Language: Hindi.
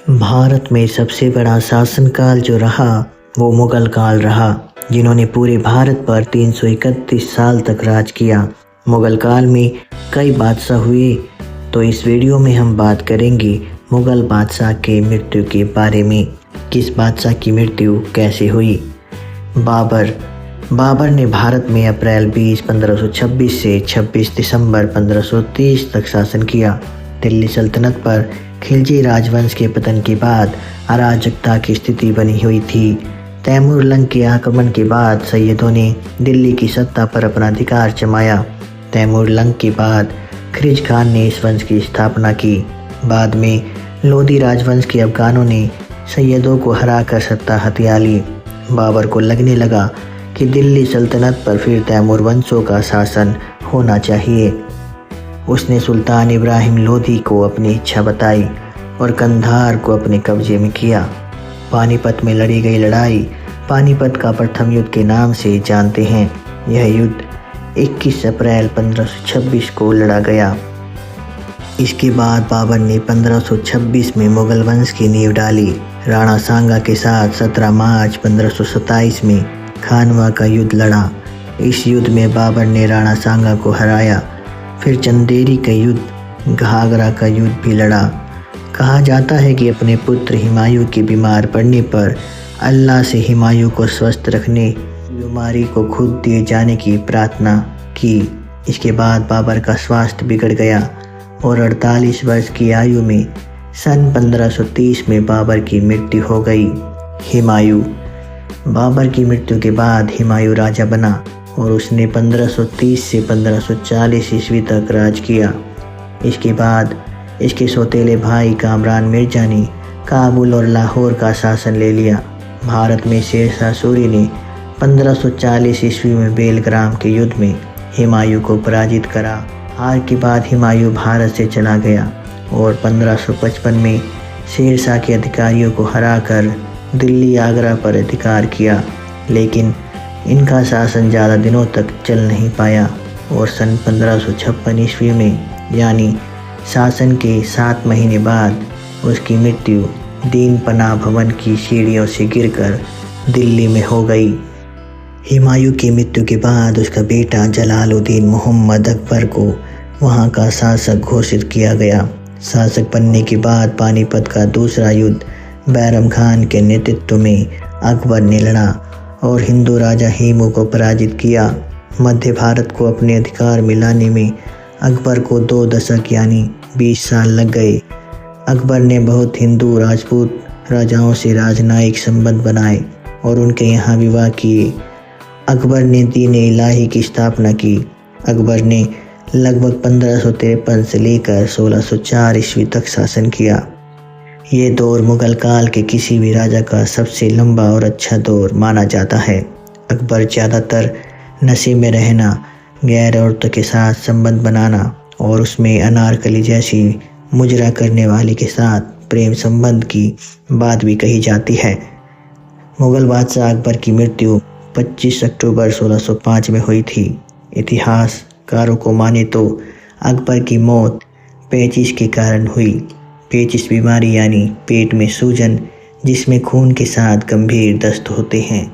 भारत में सबसे बड़ा शासनकाल जो रहा वो मुगल काल रहा, जिन्होंने पूरे भारत पर 331 साल तक राज किया। मुगल काल में कई बादशाह हुए, तो इस वीडियो में हम बात करेंगे मुगल बादशाह के मृत्यु के बारे में। किस बादशाह की मृत्यु कैसे हुई? बाबर ने भारत में अप्रैल 20, 1526 से 26 दिसंबर 1530 तक शासन किया। दिल्ली सल्तनत पर खिलजी राजवंश के पतन के बाद अराजकता की स्थिति बनी हुई थी। तैमूर लंग के आक्रमण के बाद सैयदों ने दिल्ली की सत्ता पर अपना अधिकार जमाया। तैमूर लंग के बाद खिलजी खान ने इस वंश की स्थापना की। बाद में लोधी राजवंश के अफगानों ने सैयदों को हराकर सत्ता हथिया ली। बाबर को लगने लगा कि दिल्ली सल्तनत पर फिर तैमूर वंशों का शासन होना चाहिए। उसने सुल्तान इब्राहिम लोधी को अपनी इच्छा बताई और कंधार को अपने कब्जे में किया। पानीपत में लड़ी गई लड़ाई पानीपत का प्रथम युद्ध के नाम से जानते हैं। यह युद्ध 21 अप्रैल 1526 को लड़ा गया। इसके बाद बाबर ने 1526 में मुगल वंश की नींव डाली। राणा सांगा के साथ 17 मार्च 1527 में खानवा का युद्ध लड़ा। इस युद्ध में बाबर ने राणा सांगा को हराया। फिर चंदेरी का युद्ध, घाघरा का युद्ध भी लड़ा। कहा जाता है कि अपने पुत्र हुमायूं के बीमार पड़ने पर अल्लाह से हुमायूं को स्वस्थ रखने, बीमारी को खुद दिए जाने की प्रार्थना की। इसके बाद बाबर का स्वास्थ्य बिगड़ गया और 48 वर्ष की आयु में सन 1530 में बाबर की मृत्यु हो गई। बाबर की मृत्यु के बाद हुमायूं राजा बना और उसने 1530 से 1540 ईस्वी तक राज किया। इसके बाद इसके सौतेले भाई कामरान मिर्जा ने काबुल और लाहौर का शासन ले लिया। भारत में शेरशाह सूरी ने 1540 ईस्वी में बेलग्राम के युद्ध में हुमायूं को पराजित करा। हार के बाद हुमायूं भारत से चला गया और 1555 में शेरशाह के अधिकारियों को हराकर दिल्ली आगरा पर अधिकार किया, लेकिन इनका शासन ज़्यादा दिनों तक चल नहीं पाया और सन 1556 ईस्वी में यानी शासन के 7 महीने बाद उसकी मृत्यु दीन पनाह भवन की सीढ़ियों से गिरकर दिल्ली में हो गई। हुमायूं की मृत्यु के बाद उसका बेटा जलालुद्दीन मोहम्मद अकबर को वहां का शासक घोषित किया गया। शासक बनने के बाद पानीपत का दूसरा युद्ध बैरम खान के नेतृत्व में अकबर ने लड़ा और हिंदू राजा हेमू को पराजित किया। मध्य भारत को अपने अधिकार में लाने में अकबर को 2 दशक यानी 20 साल लग गए। अकबर ने बहुत हिंदू राजपूत राजाओं से राजनयिक संबंध बनाए और उनके यहाँ विवाह किए। अकबर ने दीन इलाही की स्थापना की। अकबर ने लगभग 1553 से लेकर 1604 ईस्वी तक शासन किया। ये दौर मुगल काल के किसी भी राजा का सबसे लंबा और अच्छा दौर माना जाता है। अकबर ज़्यादातर नशे में रहना, गैर औरतों के साथ संबंध बनाना और उसमें अनारकली जैसी मुजरा करने वाली के साथ प्रेम संबंध की बात भी कही जाती है। मुगल बादशाह अकबर की मृत्यु 25 अक्टूबर 1605 में हुई थी। इतिहासकारों को माने तो अकबर की मौत पेचिश के कारण हुई। पेचिश बीमारी यानी पेट में सूजन, जिसमें खून के साथ गंभीर दस्त होते हैं।